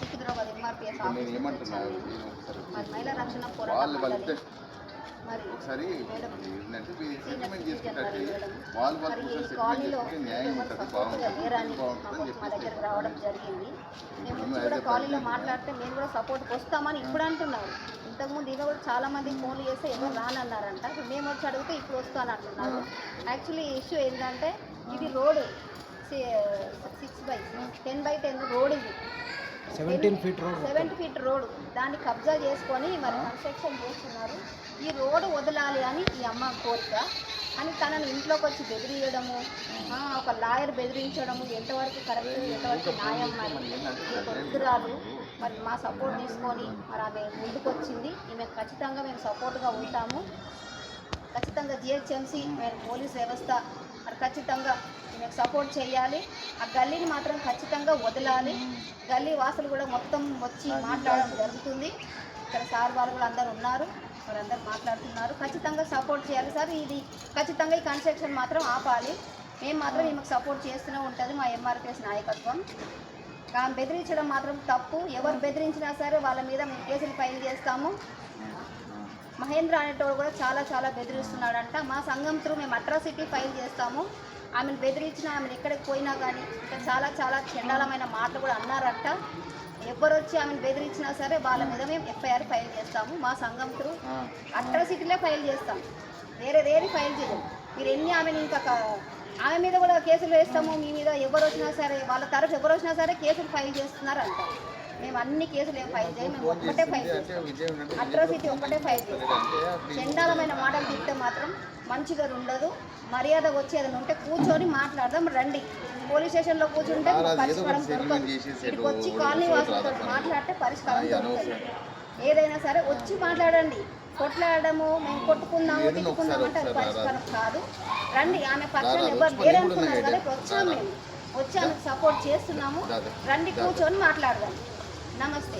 సికింద్రాబాద్ ఎంఆర్పిఎస్ మరి మహిళా రక్షణ పోరాటం మరి ఒకసారి సెటిల్మెంట్ చేసుకుంటే మా దగ్గరకు రావడం జరిగింది. మేము వచ్చి కూడా కాలనీలో మాట్లాడితే మేము కూడా సపోర్ట్కి వస్తామని ఇప్పుడు అంటున్నారు. ఇంతకుముందు ఇక కూడా చాలామంది ఫోన్లు చేస్తే ఎవరు రానన్నారంట. మేము వచ్చి అడిగితే ఇప్పుడు వస్తాను అంటున్నారు. యాక్చువల్లీ ఇష్యూ ఏంటంటే ఇది రోడ్ 6/10 రోడ్, ఇది 70 ఫీట్ రోడ్. దాన్ని కబ్జా చేసుకొని మరి కన్స్ట్రక్షన్ చేస్తున్నారు. ఈ రోడ్డు వదలాలి అని ఈ అమ్మ కోరిక. అని తనను ఇంట్లోకి వచ్చి బెదిరియడము, ఒక లాయర్ బెదిరించడము ఎంతవరకు కరెక్ట్, ఎంతవరకు న్యాయం. మరి వద్దురాలు మరి మా సపోర్ట్ తీసుకొని మరి ఆమె ముందుకు వచ్చింది. ఈమె ఖచ్చితంగా మేము సపోర్ట్గా ఉంటాము. ఖచ్చితంగా జిహెచ్ఎంసీ పోలీస్ వ్యవస్థ మరి ఖచ్చితంగా ఈమెకు సపోర్ట్ చేయాలి. ఆ గల్లీని మాత్రం ఖచ్చితంగా వదలాలి. గల్లీ వాసులు కూడా మొత్తం వచ్చి మాట్లాడడం జరుగుతుంది. ఇక్కడ సార్ వాళ్ళు కూడా అందరు ఉన్నారు, వారందరూ మాట్లాడుతున్నారు. ఖచ్చితంగా సపోర్ట్ చేయాలి సార్. ఇది ఖచ్చితంగా ఈ కన్స్ట్రక్షన్ మాత్రం ఆపాలి. మేము మాత్రం ఈమెకు సపోర్ట్ చేస్తూనే ఉంటుంది మా ఎంఆర్పిఎస్ నాయకత్వం. ఆమె బెదిరించడం మాత్రం తప్పు. ఎవరు బెదిరించినా సరే వాళ్ళ మీద మేము కేసులు ఫైల్ చేస్తాము. మహేంద్ర అనేటోడు కూడా చాలా బెదిరిస్తున్నాడంట. మా సంఘం త్రూ మేము అట్రాసిటీ ఫైల్ చేస్తాము. ఆమెను బెదిరించిన, ఆమెను ఎక్కడికి పోయినా కానీ ఇంకా చాలా చండాలమైన మాటలు కూడా అన్నారంట. ఎవరు వచ్చి ఆమెను బెదిరించినా సరే వాళ్ళ మీద మేము ఎఫ్ఐఆర్ ఫైల్ చేస్తాము. మా సంఘం త్రూ అట్రాసిటీలే ఫైల్ చేస్తాం, వేరే ఫైల్ చేయము. మీరు ఎన్ని ఆమెను ఇంకా ఆమె మీద కూడా కేసులు వేస్తాము. మీ మీద ఎవరు వచ్చినా సరే, వాళ్ళ తరఫు ఎవరు వచ్చినా సరే కేసులు ఫైల్ చేస్తున్నారంట. మేము అన్ని కేసులు ఏం ఫైల్ చేయం, మేము ఒక్కటే ఫైల్ చేస్తాం. అట్రాసిటీ ఒక్కటే ఫైల్ చేస్తాం. చండాలమైన మాటలు తింటే మాత్రం మంచిగా ఉండదు. మర్యాద వచ్చి ఏదైనా ఉంటే కూర్చొని మాట్లాడదాం రండి. పోలీస్ స్టేషన్లో కూర్చుంటే పరిష్కారం దొరకదు. ఇక్కడికి వచ్చి కాలనీ వాసులతో మాట్లాడితే పరిష్కారం దొరుకుతుంది. ఏదైనా సరే వచ్చి మాట్లాడండి. కొట్లాడము, మేము కొట్టుకుందాము, తిట్టుకుందాము అంటే అది పరిష్కారం కాదు. రండి. ఆమె పక్షాన్ని ఎవరు లేరు అనుకున్నారు కదా, ఇప్పుడు వచ్చాము. మేము వచ్చి ఆమెకు సపోర్ట్ చేస్తున్నాము. రండి, కూర్చొని మాట్లాడదాం. నమస్తే.